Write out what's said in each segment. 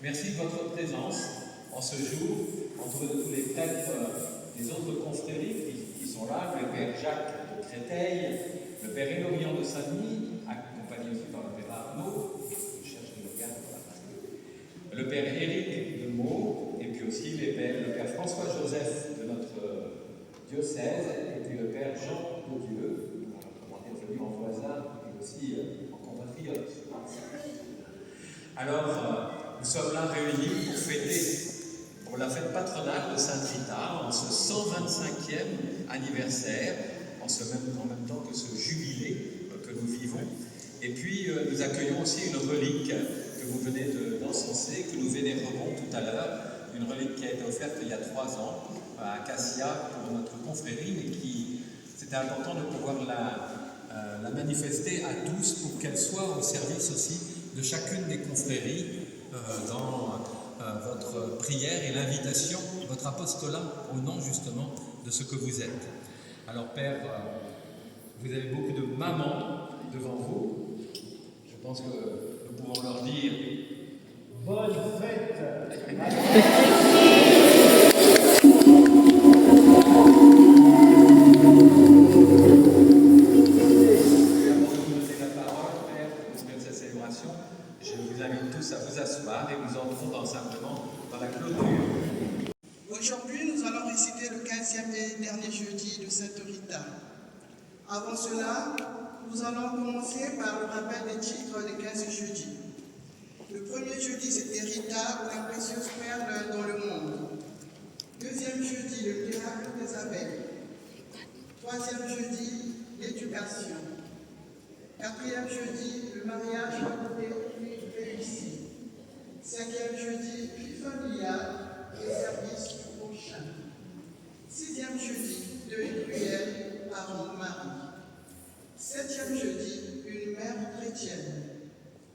Merci de votre présence en ce jour, entre tous les prêtres des autres confréries qui sont là, le Père Jacques de Créteil, le Père Élorient de Saint-Denis, accompagné aussi par le Père Arnaud, je cherche le regard, le Père Éric de Meaux, et puis aussi le Père François-Joseph de notre diocèse, et puis le Père Jean de Dieu, en voisin et aussi en compatriote. Alors, nous sommes là réunis pour fêter pour la fête patronale de Sainte-Rita, en ce 125e anniversaire, en même temps que ce jubilé que nous vivons. Et puis, nous accueillons aussi une relique que vous venez d'encenser, que nous vénérerons tout à l'heure, une relique qui a été offerte il y a 3 ans à Cassia pour notre confrérie, mais qui, c'était important de pouvoir la manifester à tous pour qu'elle soit au service aussi de chacune des confréries dans votre prière et l'invitation, votre apostolat au nom justement de ce que vous êtes. Alors Père, vous avez beaucoup de mamans devant vous. Je pense que nous pouvons leur dire bonne fête. À vous asseoir et nous entrons simplement dans la clôture. Aujourd'hui, nous allons réciter le 15e et dernier jeudi de Sainte Rita. Avant cela, nous allons commencer par le rappel des titres des 15 jeudis. Le premier jeudi, c'était Rita ou la précieuse perle dans le monde. Deuxième jeudi, le miracle des abeilles. Troisième jeudi, l'éducation. Quatrième jeudi, le mariage réussi. Cinquième jeudi, vie familiale et service du prochain. Sixième jeudi, deuil cruel, parents Marie. Septième jeudi, une mère chrétienne.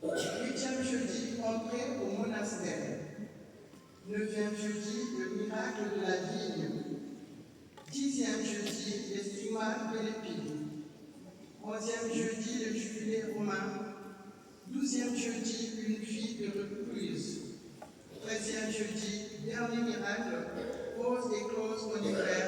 Huitième jeudi, entrée au monastère. Neuvième jeudi, le miracle de la vigne. Dixième jeudi, les stigmates de l'épine. 11e jeudi, le jubilé romain. 12e jeudi, une vie de recluse. 13e jeudi, dernier miracle, pause et close en hiver.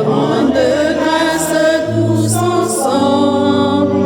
Rende grâce tous ensemble.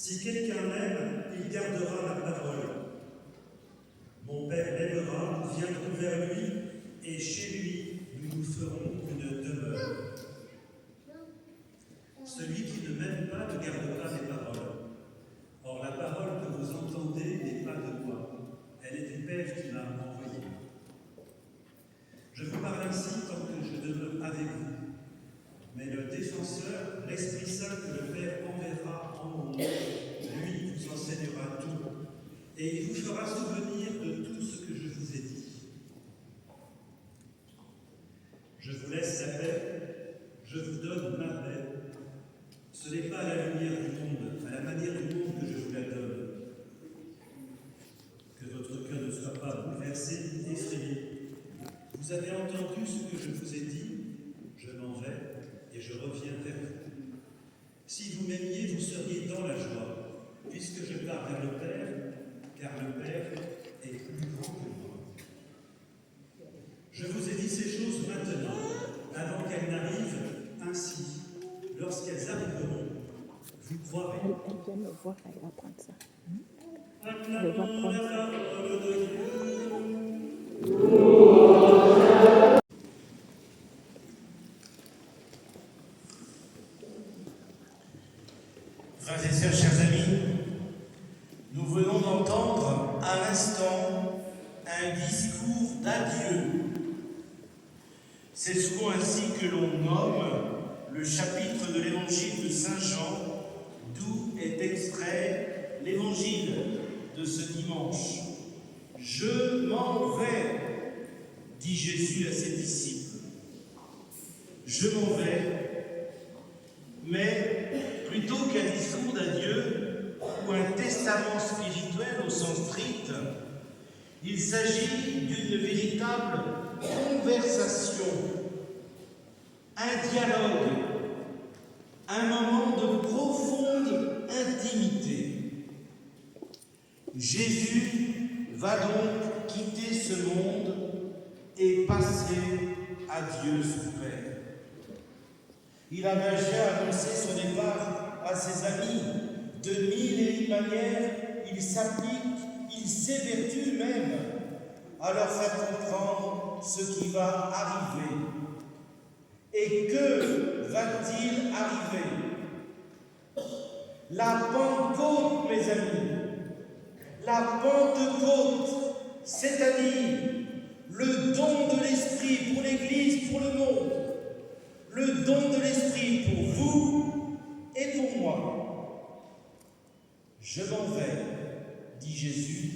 Si quelqu'un m'aime, il gardera ma parole. Mon Père l'aimera, nous viendrons vers lui, et chez lui, nous nous ferons une demeure. Celui qui ne m'aime pas ne garde pas mes paroles. Or, la parole que vous entendez n'est pas de moi, elle est du Père qui m'a envoyé. Je vous parle ainsi tant que je demeure avec vous. Mais le défenseur, l'Esprit Saint que le Père enverra en mon nom, lui vous enseignera tout, et il vous fera souvenir de tout ce que je vous ai dit. Je vous laisse la paix, je vous donne ma paix. Ce n'est pas à la lumière du monde, à la manière du monde que je vous la donne. Que votre cœur ne soit pas bouleversé, effrayé. Vous avez entendu ce que je vous ai dit, je m'en vais et je reviens vers vous. Si vous m'aimiez, vous seriez dans la joie, puisque je pars vers le Père, car le Père est plus grand que moi. Je vous ai dit ces choses maintenant, avant qu'elles n'arrivent, ainsi, lorsqu'elles arriveront, vous croirez. Elle vient me voir, elle va prendre ça. Acclamons la parole de Dieu. Frères et sœurs, chers amis, nous venons d'entendre à l'instant un discours d'adieu. C'est souvent ainsi que l'on nomme le chapitre de l'évangile de Saint Jean, d'où est extrait l'évangile de ce dimanche. « Je m'en vais », dit Jésus à ses disciples. « Je m'en vais », mais plutôt qu'un discours d'adieu ou un testament spirituel au sens strict, il s'agit d'une véritable conversation, un dialogue, un moment de profonde intimité. Jésus va donc quitter ce monde et passer à Dieu son Père. Il a déjà annoncé son départ à ses amis. De mille et une manières, il s'applique, il s'évertue même à leur faire comprendre ce qui va arriver. Et que va-t-il arriver? La Pentecôte, mes amis, la Pentecôte, c'est-à-dire le don de l'Esprit pour l'Église, pour le monde, le don de l'Esprit pour vous et pour moi. Je m'en vais, dit Jésus,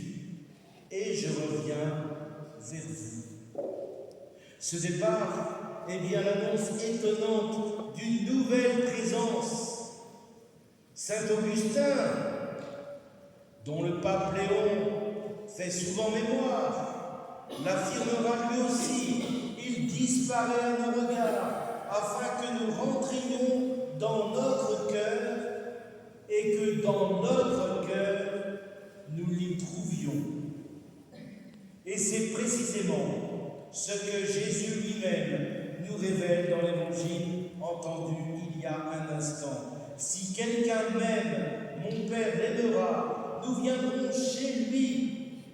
et je reviens vers vous. Ce départ est bien l'annonce étonnante d'une nouvelle présence. Saint Augustin, dont le pape Léon fait souvent mémoire, l'affirmera lui aussi. Il disparaît à nos regards, afin que nous rentrions dans notre cœur et que dans notre cœur, nous l'y trouvions. Et c'est précisément ce que Jésus lui-même nous révèle dans l'Évangile entendu il y a un instant. Si quelqu'un m'aime, mon Père l'aimera, nous viendrons chez lui,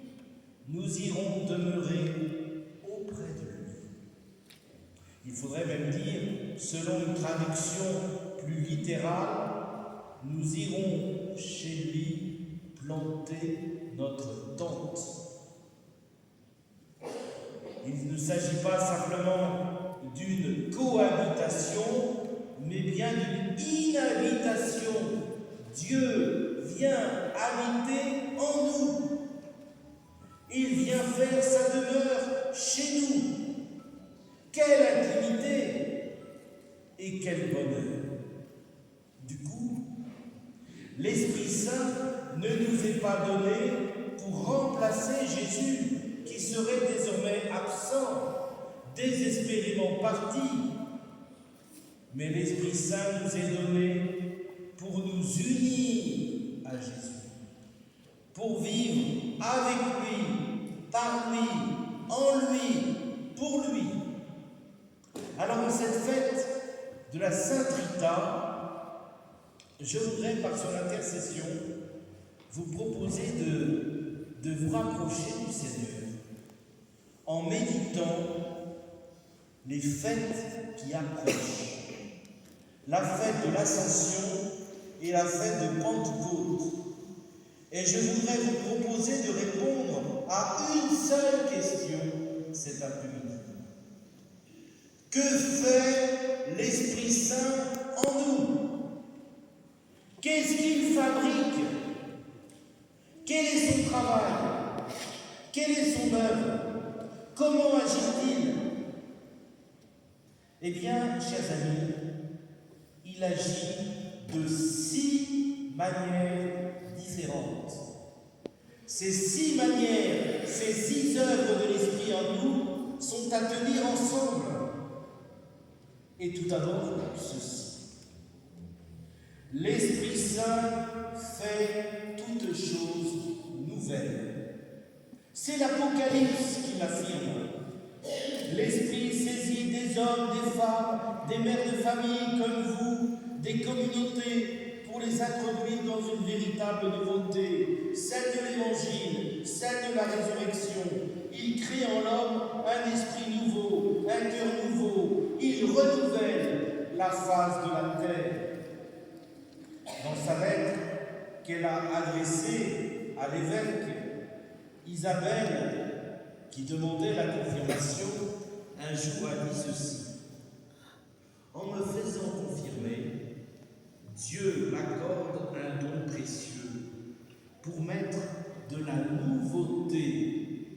nous irons demeurer auprès de lui. Il faudrait même dire, selon une traduction plus littérale, nous irons chez lui planter notre tente. Il ne s'agit pas simplement d'une cohabitation, mais bien d'une inhabitation. Dieu vient habiter en nous. Il vient faire sa demeure chez nous. Quelle intimité et quel bonheur! Du coup, l'Esprit Saint ne nous est pas donné pour remplacer Jésus, qui serait désormais absent, désespérément parti. Mais l'Esprit Saint nous est donné pour nous unir à Jésus, pour vivre avec lui, par lui, en lui, pour lui. Alors, en cette fête de la Sainte Rita, je voudrais, par son intercession, vous proposer de vous rapprocher du Seigneur en méditant les fêtes qui approchent. La fête de l'Ascension et la fête de Pentecôte. Et je voudrais vous proposer de répondre à une seule question cet après-midi. Que fait l'Esprit Saint en nous? Qu'est-ce qu'il fabrique? Quel est son travail? Quelle est son œuvre? Comment agit-il? Eh bien, chers amis, il agit de 6 manières différentes. Ces 6 manières, ces 6 œuvres de l'Esprit en nous sont à tenir ensemble. Et tout d'abord, ceci. L'Esprit Saint fait toutes choses nouvelles. C'est l'Apocalypse qui l'affirme. L'Esprit saisit des hommes, des femmes, des mères de famille comme vous, des communautés, pour les introduire dans une véritable nouveauté, celle de l'Évangile, celle de la résurrection. Il crée en l'homme un esprit nouveau, un cœur nouveau. Il renouvelle la face de la terre. Dans sa lettre qu'elle a adressée à l'évêque Isabelle, qui demandait la confirmation, un jour a dit ceci: en me faisant confirmer, Dieu m'accorde un don précieux pour mettre de la nouveauté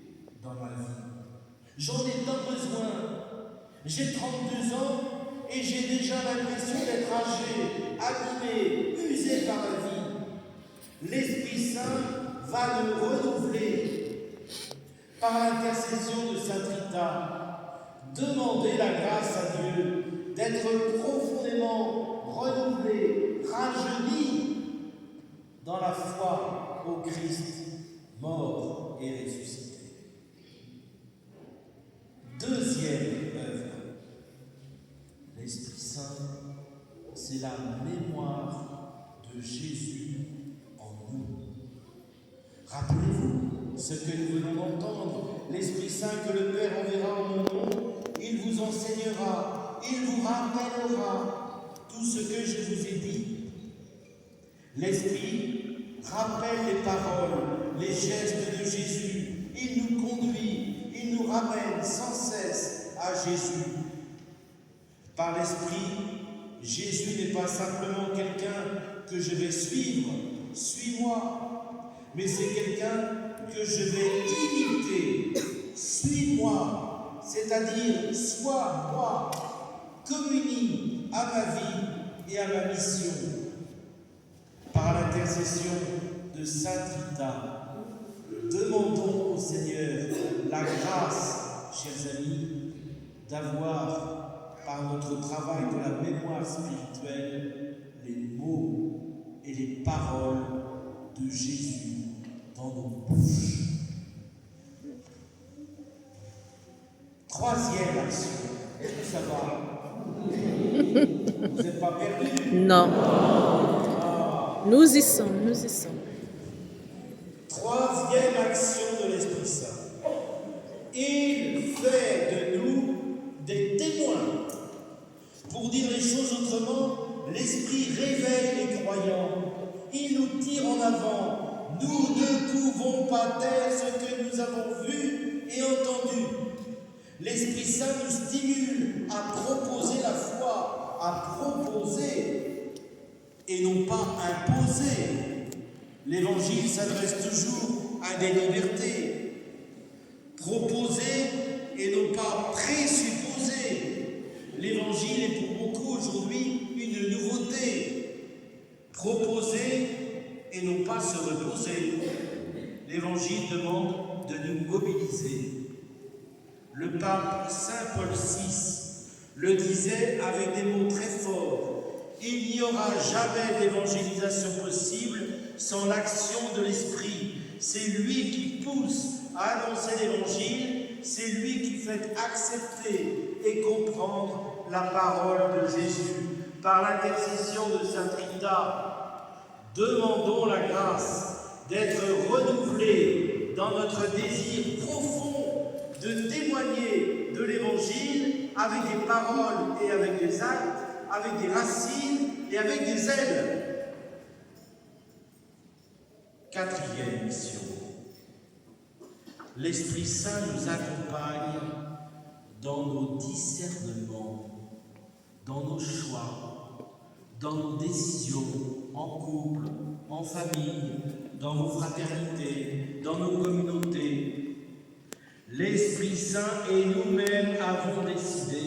dans ma vie. J'en ai tant besoin. J'ai 32 ans et j'ai déjà l'impression d'être âgé, abîmé, usé par la vie. L'Esprit Saint va me renouveler. Par l'intercession de Sainte Rita, demandez la grâce à Dieu d'être profondément renouvelé, rajeuni dans la foi au Christ, mort et ressuscité. Deuxième œuvre, l'Esprit Saint, c'est la mémoire de Jésus en nous. Rappelez-vous ce que nous venons d'entendre. L'Esprit Saint que le Père enverra en mon nom, il vous enseignera, il vous rappellera tout ce que je vous ai dit. L'Esprit rappelle les paroles, les gestes de Jésus. Il nous conduit, il nous ramène sans cesse à Jésus. Par l'Esprit, Jésus n'est pas simplement quelqu'un que je vais suivre, suis-moi, mais c'est quelqu'un que je vais imiter, suis-moi, c'est-à-dire sois moi, communie à ma vie et à ma mission. Par l'intercession de Sainte Rita, demandons au Seigneur la grâce, chers amis, d'avoir, par notre travail de la mémoire spirituelle, les mots et les paroles de Jésus dans nos bouches. Troisième action. Est-ce que ça va? Vous n'êtes pas perdus? Non. Nous y sommes, nous y sommes. Troisième action de l'Esprit Saint. Il fait de nous des témoins. Pour dire les choses autrement, l'Esprit réveille les croyants. Il nous tire en avant. Nous ne pouvons pas taire ce que nous avons vu et entendu. L'Esprit Saint nous stimule à proposer la foi, à proposer et non pas imposer. L'Évangile s'adresse toujours à des libertés. Proposer et non pas présupposer. L'Évangile est pour beaucoup aujourd'hui une nouveauté. Proposer et non pas se reposer. L'Évangile demande de nous mobiliser. Le pape Saint Paul VI le disait avec des mots très forts. Il n'y aura jamais d'évangélisation possible sans l'action de l'Esprit. C'est lui qui pousse à annoncer l'Évangile, c'est lui qui fait accepter et comprendre la parole de Jésus. Par l'intercession de Sainte Rita, demandons la grâce d'être renouvelés dans notre désir profond de témoigner de l'Évangile avec des paroles et avec des actes, avec des racines et avec des ailes. Quatrième mission. L'Esprit Saint nous accompagne dans nos discernements, dans nos choix, dans nos décisions en couple, en famille, dans nos fraternités, dans nos communautés. L'Esprit Saint et nous-mêmes avons décidé.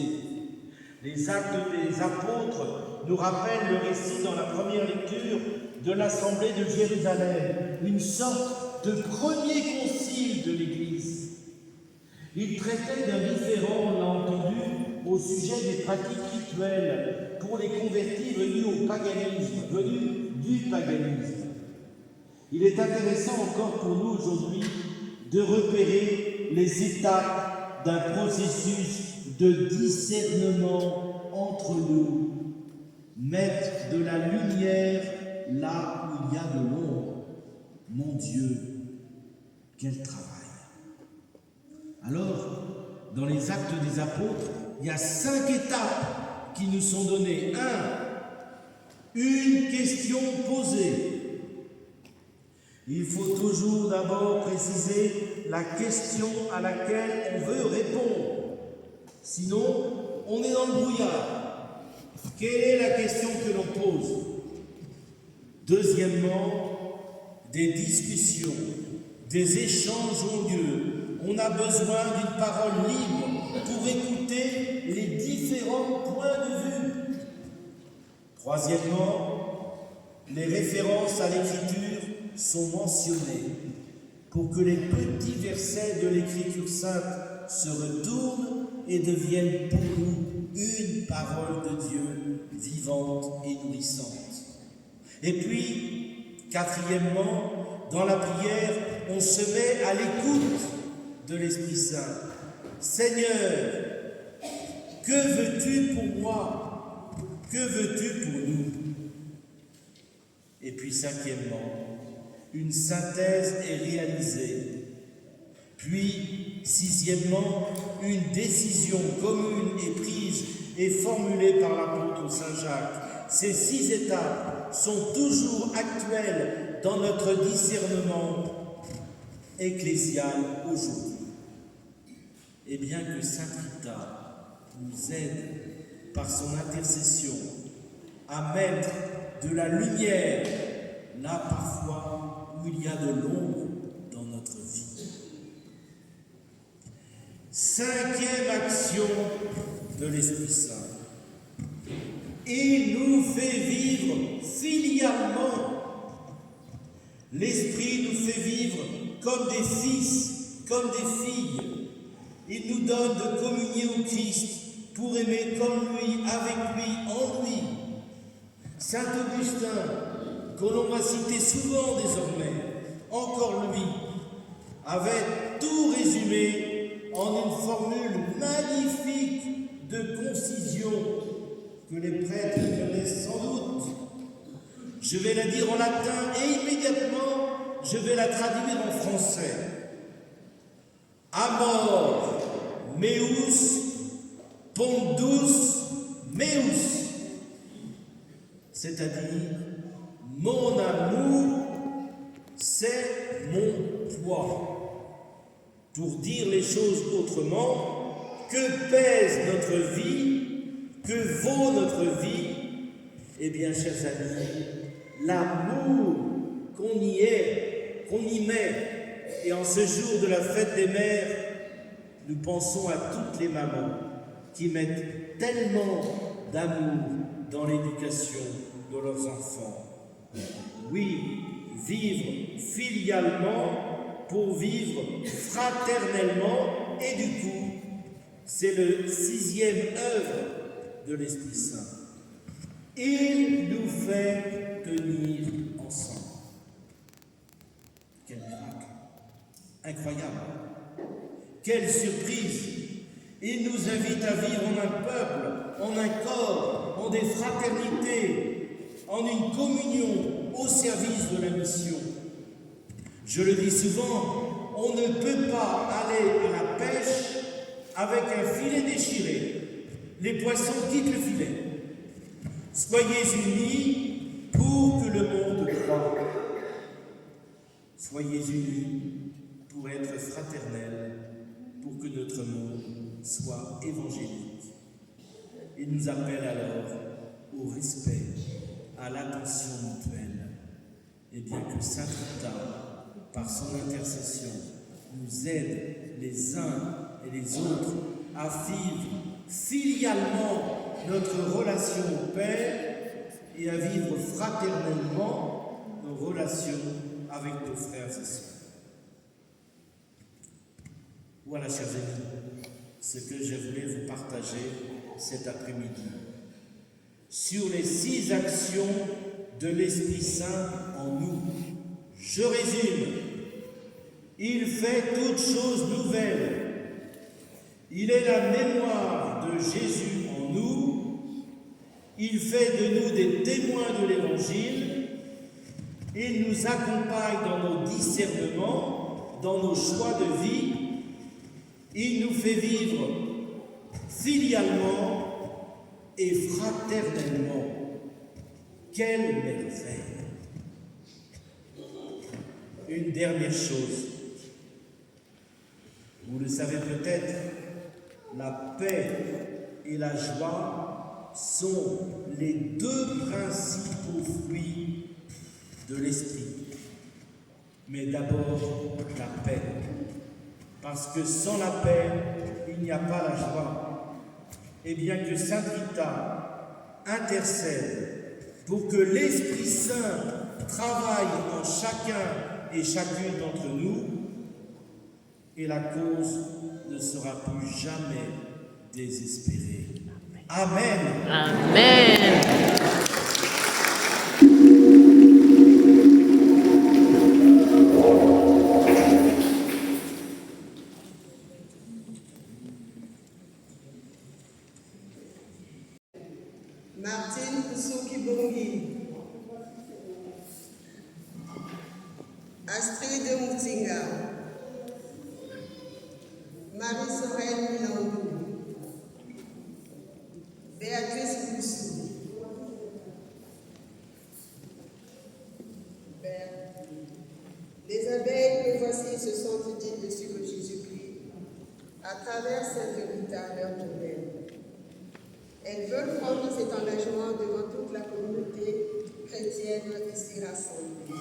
Les Actes des Apôtres nous rappellent le récit dans la première lecture de l'Assemblée de Jérusalem, une sorte de premier concile de l'Église. Il traitait d'un différend, on l'a entendu, au sujet des pratiques rituelles pour les convertis venus au paganisme, venus du paganisme. Il est intéressant encore pour nous aujourd'hui de repérer les étapes d'un processus de discernement entre nous, mettre de la lumière là où il y a de l'ombre. Mon Dieu, quel travail! Alors, dans les Actes des Apôtres, il y a 5 étapes qui nous sont données. 1. Une question posée. Il faut toujours d'abord préciser la question à laquelle on veut répondre. Sinon, on est dans le brouillard. Quelle est la question que l'on pose? Deuxièmement, des discussions, des échanges ont lieu. On a besoin d'une parole libre pour écouter les différents points de vue. Troisièmement, les références à l'Écriture sont mentionnées pour que les petits versets de l'Écriture sainte se retournent et deviennent pour nous une parole de Dieu vivante et nourrissante. Et puis, quatrièmement, dans la prière, on se met à l'écoute de l'Esprit Saint. Seigneur, que veux-tu pour moi? Que veux-tu pour nous? Et puis, cinquièmement, une synthèse est réalisée. Puis, sixièmement, une décision commune est prise et formulée par l'apôtre Saint Jacques. Ces 6 étapes sont toujours actuelles dans notre discernement ecclésial aujourd'hui. Et bien que Saint Rita nous aide par son intercession à mettre de la lumière là parfois où il y a de l'ombre dans notre vie. 5e action de l'Esprit Saint. Il nous fait vivre filialement. L'Esprit nous fait vivre comme des fils, comme des filles. Il nous donne de communier au Christ pour aimer comme lui, avec lui, en lui. Saint Augustin, que l'on va citer souvent désormais, encore lui, avait tout résumé en une formule magnifique de concision que les prêtres connaissent sans doute. Je vais la dire en latin et immédiatement je vais la traduire en français. Amor meus pondus meus, c'est-à-dire mon amour, c'est mon poids. Pour dire les choses autrement, que pèse notre vie, que vaut notre vie? Eh bien, chers amis, l'amour qu'on y met. Et en ce jour de la fête des mères, nous pensons à toutes les mamans qui mettent tellement d'amour dans l'éducation de leurs enfants. Oui, vivre filialement pour vivre fraternellement, et du coup, c'est le 6e œuvre de l'Esprit Saint. Il nous fait tenir ensemble. Quel miracle! Incroyable! Quelle surprise! Il nous invite à vivre en un peuple, en un corps, en des fraternités, en une communion au service de la mission. Je le dis souvent, on ne peut pas aller à la pêche avec un filet déchiré. Les poissons quittent le filet. Soyez unis pour que le monde croie. Soyez unis pour être fraternels, pour que notre monde soit évangélique. Il nous appelle alors au respect, à l'attention mutuelle. Et bien que Saint Rita, par son intercession, nous aide les uns et les autres à vivre filialement notre relation au Père et à vivre fraternellement nos relations avec nos frères et sœurs. Voilà, chers amis, ce que je voulais vous partager cet après-midi. Sur les 6 actions de l'Esprit Saint en nous. Je résume. Il fait toutes choses nouvelles. Il est la mémoire de Jésus en nous. Il fait de nous des témoins de l'Évangile. Il nous accompagne dans nos discernements, dans nos choix de vie. Il nous fait vivre filialement et fraternellement. Quelle merveille! Une dernière chose. Vous le savez peut-être, la paix et la joie sont les 2 principaux fruits de l'esprit. Mais d'abord, la paix. Parce que sans la paix, il n'y a pas la joie. Et bien que Saint Rita intercède pour que l'Esprit Saint travaille en chacun et chacune d'entre nous, et la cause ne sera plus jamais désespérée. Amen. Amen. Martine Koussouki-Bongi, Astrid de Moutinga, Marie-Sorel Milandou, Béatrice Boussou, les abeilles que voici se sentent dignes de suivre Jésus-Christ à travers Sainte Rita, leur tournelle. Elles veulent prendre cet engagement devant toute la communauté chrétienne ici rassemblée.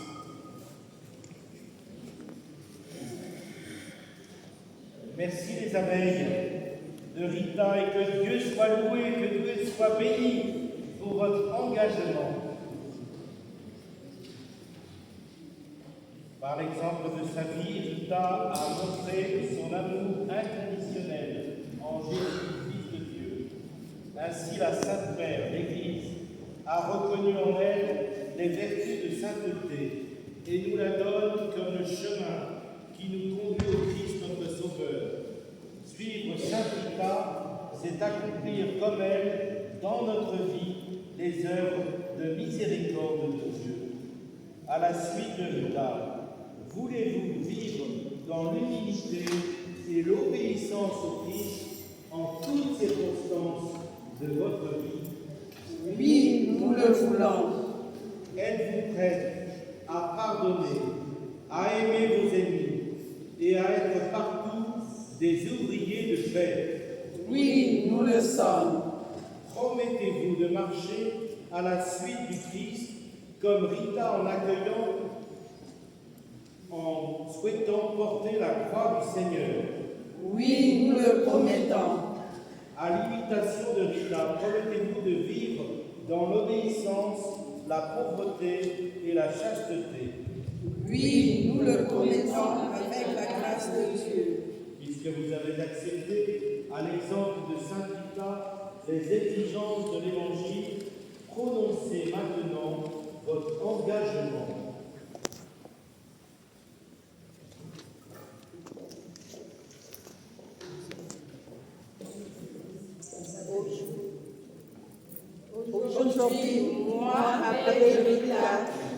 Merci les abeilles de Rita et que Dieu soit loué, que Dieu soit béni pour votre engagement. Par l'exemple de sa vie, Rita a montré son amour inconditionnel en Jésus, Fils de Dieu. Ainsi, la Sainte Mère, l'Église, a reconnu en elle les vertus de sainteté et nous la donne comme le chemin qui nous conduit au Christ notre Sauveur. Suivre Sainte Rita, c'est accomplir comme elle, dans notre vie, les œuvres de miséricorde de Dieu. À la suite de Rita, voulez-vous vivre dans l'humilité et l'obéissance au Christ en toutes circonstances de votre vie? Oui, nous le voulons. Êtes-vous prête à pardonner, à aimer vos ennemis et à être partout des ouvriers de paix? Oui, nous le sommes. Promettez-vous de marcher à la suite du Christ comme Rita en accueillant, en souhaitant porter la croix du Seigneur? Oui, nous le promettons. À l'imitation de Rita, promettez-vous de vivre dans l'obéissance, la pauvreté et la chasteté? Oui, nous le promettons avec la grâce de Dieu. Puisque vous avez accepté, à l'exemple de Saint Rita, les exigences de l'Évangile, prononcez maintenant votre engagement. Aujourd'hui, moi, après Rita,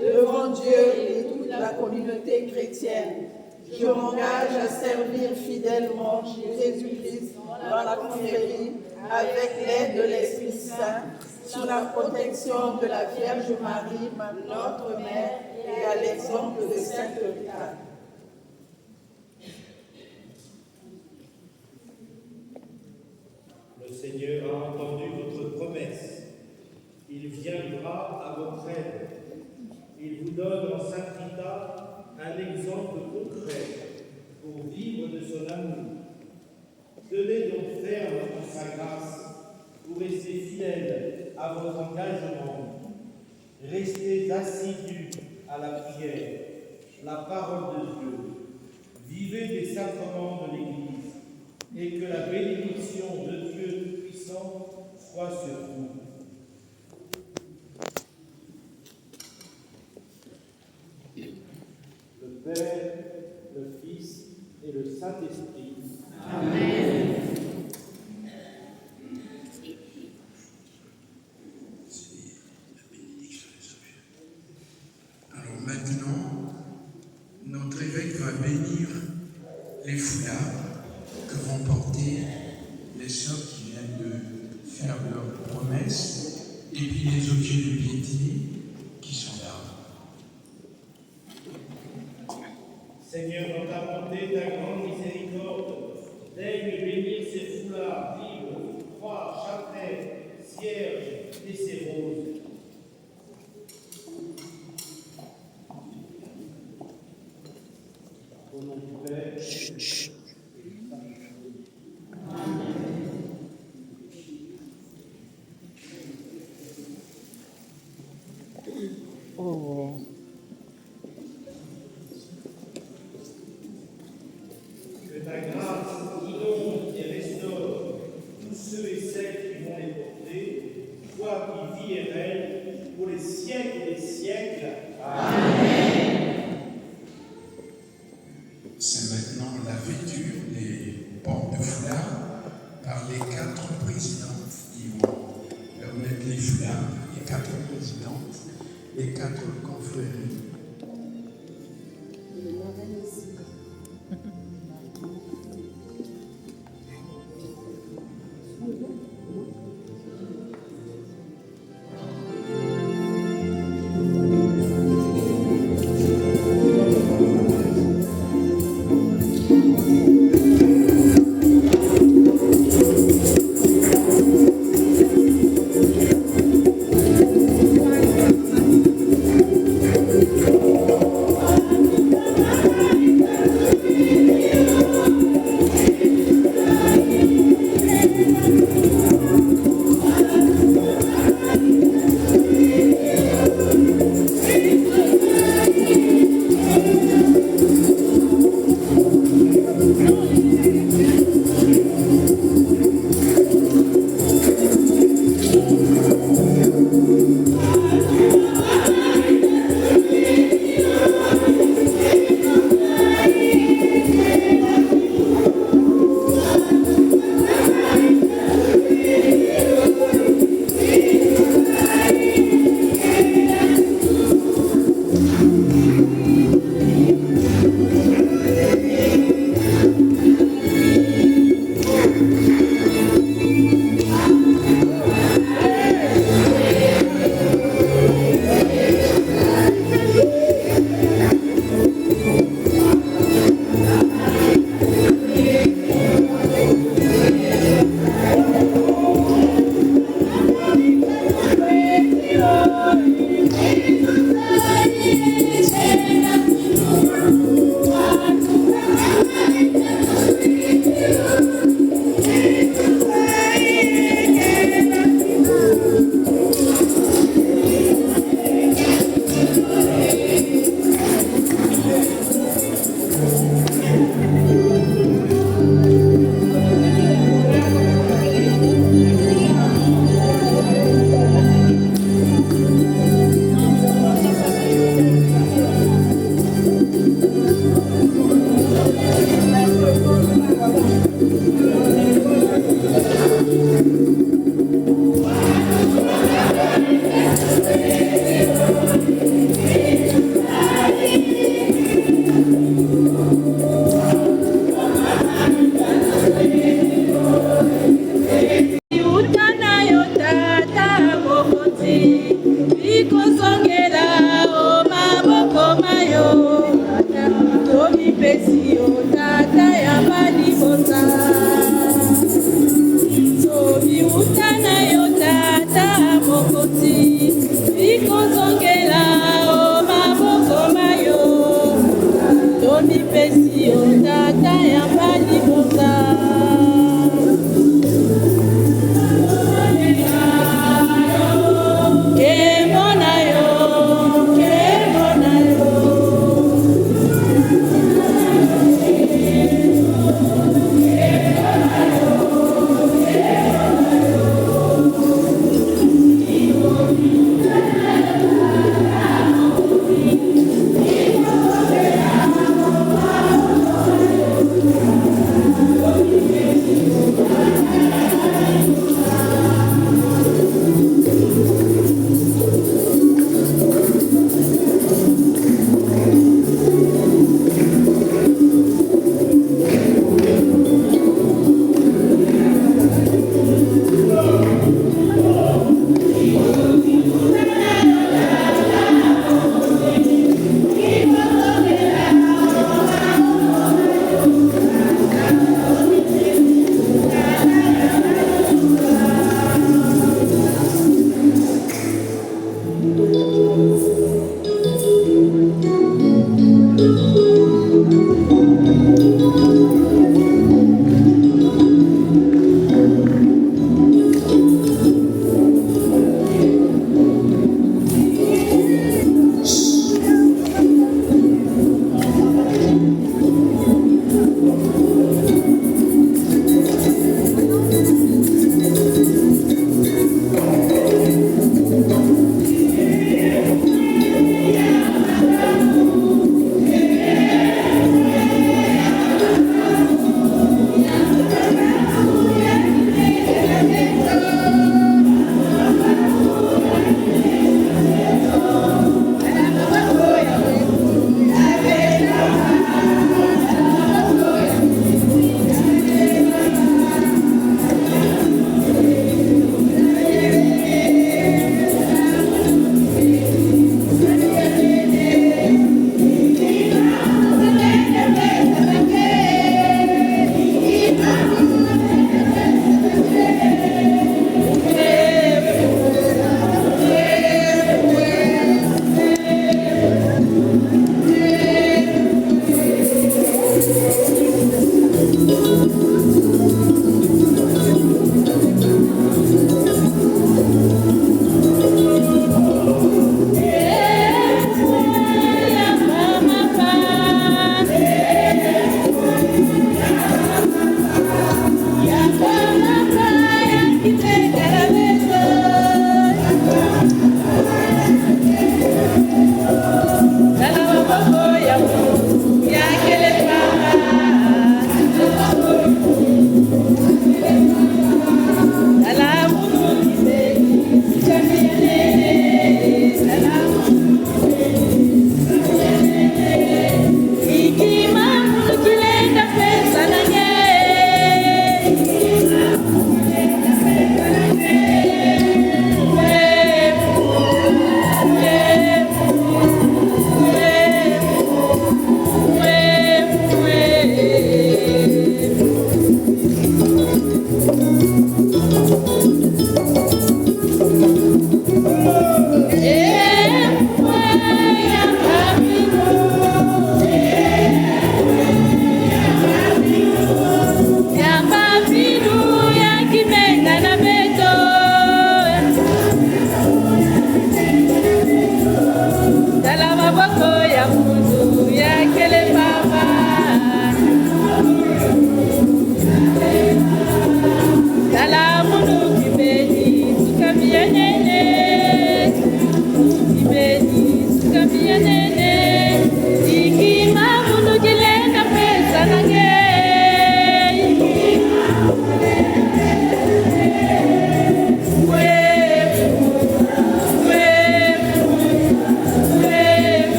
devant Dieu et toute la communauté chrétienne. Je m'engage à servir fidèlement Jésus-Christ dans la confrérie avec l'aide de l'Esprit Saint, sous la protection de la Vierge Marie, notre Mère, et à l'exemple de Sainte Rita. Le Seigneur a entendu votre promesse. Il viendra à votre aide. Il vous donne en Sainte Rita un exemple concret pour vivre de son amour. Tenez donc ferme en sa grâce pour rester fidèle à votre engagement. Restez assidus à la prière, la parole de Dieu. Vivez des sacrements de l'Église et que la bénédiction de Dieu Tout-Puissant soit sur vous. Le Père, le Fils et le Saint-Esprit. Amen. Alors maintenant, notre évêque va bénir les foulards que vont porter les sœurs qui viennent de faire leur promesse et puis les objets de piété qui sont là. Seigneur, dans ta bonté, ta grande miséricorde, daigne bénir ces foulards, livres, croix, chapelets, cierges et ces roses. Au nom du Père, Oh. que ta grâce inonde et restaure tous ceux et celles qui vont les porter, toi qui vis et règnes pour les siècles des siècles. C'est maintenant la vêture des portes de foulard par les 4 présidentes. Ils vont leur mettre les foulards, les 4 présidentes, les 4 confréries.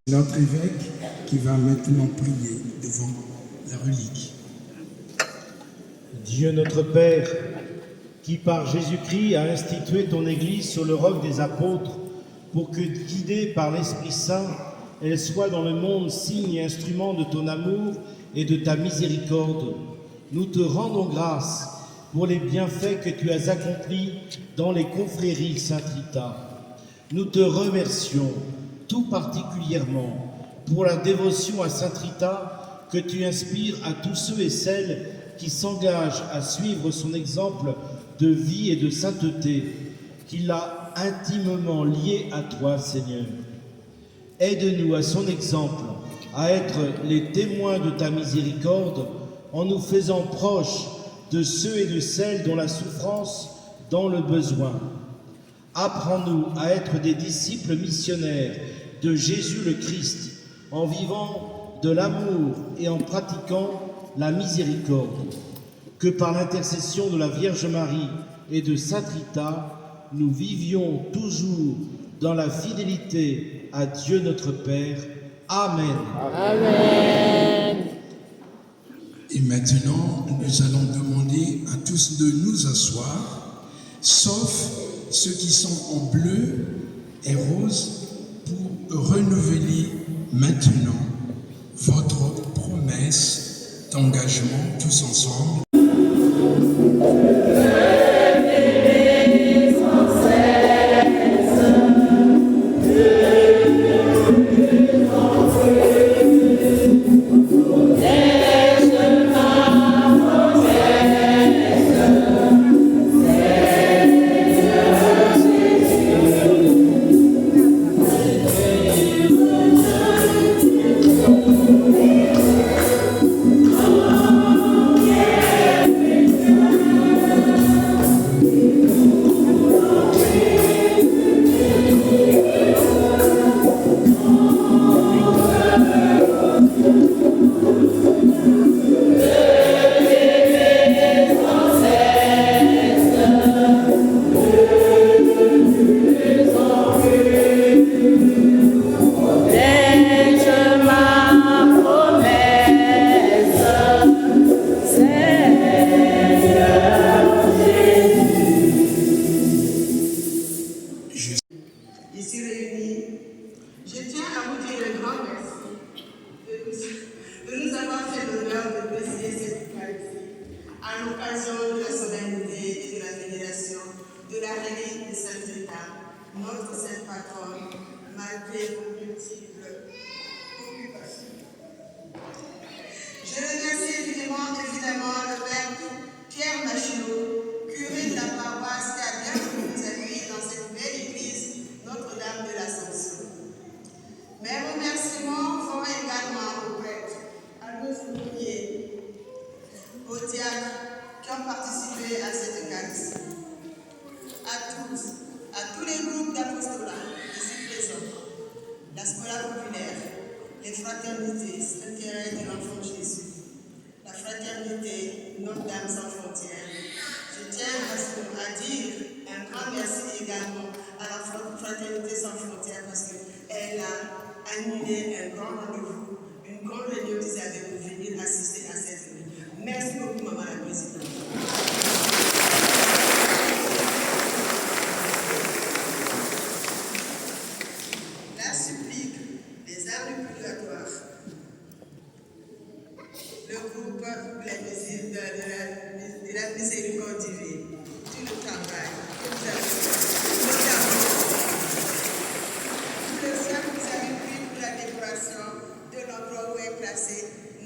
Notre évêque qui va maintenant prier devant la relique. Dieu notre Père, qui par Jésus-Christ a institué ton Église sur le roc des apôtres, pour que, guidée par l'Esprit Saint, elle soit dans le monde signe et instrument de ton amour et de ta miséricorde, nous te rendons grâce pour les bienfaits que tu as accomplis dans les confréries Saint-Rita. Nous te remercions tout particulièrement pour la dévotion à Saint-Rita que tu inspires à tous ceux et celles qui s'engagent à suivre son exemple de vie et de sainteté, qu'il a intimement lié à toi, Seigneur. Aide-nous à son exemple à être les témoins de ta miséricorde en nous faisant proches de ceux et de celles dont la souffrance dans le besoin. Apprends-nous à être des disciples missionnaires de Jésus le Christ, en vivant de l'amour et en pratiquant la miséricorde. Que par l'intercession de la Vierge Marie et de Sainte Rita, nous vivions toujours dans la fidélité à Dieu notre Père. Amen. Amen. Et maintenant, nous allons demander à tous de nous asseoir, sauf ceux qui sont en bleu et rose, pour renouveler maintenant votre promesse d'engagement tous ensemble.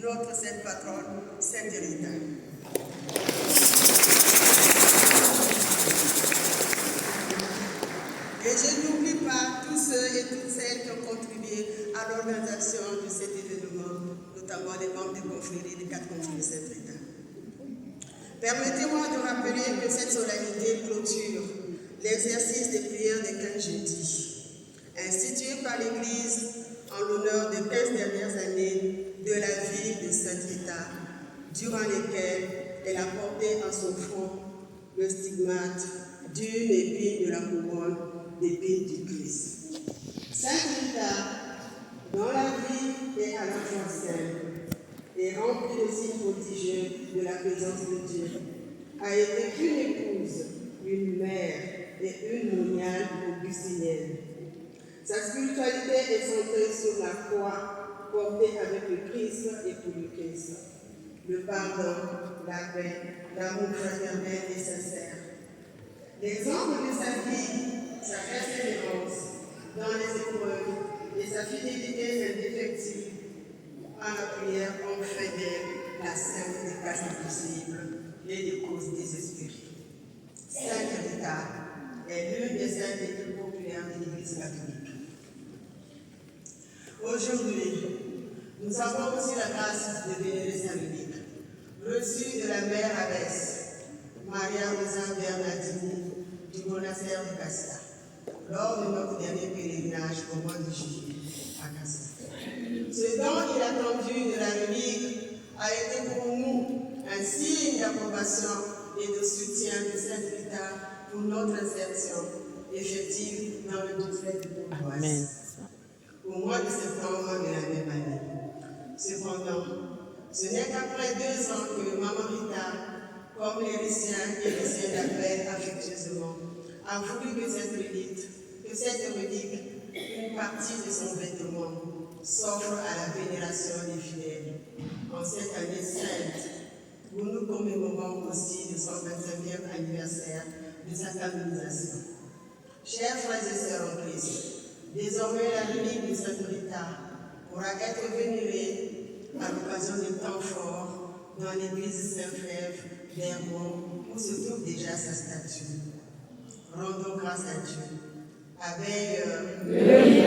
notre sainte patronne, Sainte Rita. Et je n'oublie pas tous ceux et toutes celles qui ont contribué à l'organisation de cet événement, notamment les membres des confréries des 4 confréries de Sainte Rita. Permettez-moi de rappeler que cette solennité clôture l'exercice des prières des 15 jeudis, institué par l'Église en l'honneur des 15 dernières années de la vie de Sainte Rita, durant lesquelles elle a porté en son front le stigmate d'une épine de la couronne d'épines du Christ. Sainte Rita, dont la vie est à la fois sainte et remplie de signes prodigieux de la présence de Dieu, a été une épouse, une mère et une moniale augustinienne. Sa spiritualité est centrée sur la croix portée avec le Christ et pour le Christ. Le pardon, la paix, l'amour fraternel et sincère. L'exemple de sa vie, sa persévérance dans les épreuves et sa fidélité indéfectible à la prière ont fait d'elle la sainte des cas impossibles et des causes désespérées. Sainte Rita est l'une des saintes les plus populaires de l'Église catholique. Aujourd'hui, nous avons aussi la grâce de vénérer Saint Luc, reçu de la mère abbesse Maria Rosa Bernardini du monastère de Casta, lors de notre dernier pèlerinage au mois de juillet à Casta. Ce dont il a attendu de la relique a été pour nous un signe d'approbation et de soutien de Sainte Rita pour notre insertion effective dans le doublet de Bourgoise au mois de septembre de la même année. Cependant, ce n'est qu'après 2 ans que Maman Rita, comme les lycéens et les lycéens l'appellent affectueusement, a voulu que cette relique, une partie de son vêtement, s'offre à la vénération des fidèles. En cette année sainte, où nous commémorons aussi le 125e anniversaire de sa canonisation. Chers frères et sœurs en Christ, désormais la relique de Sainte Rita pourra être vénérée à l'occasion des temps forts dans l'église Saint-Flève d'Hermont, où se trouve déjà sa statue. Rendons grâce à Dieu. À veille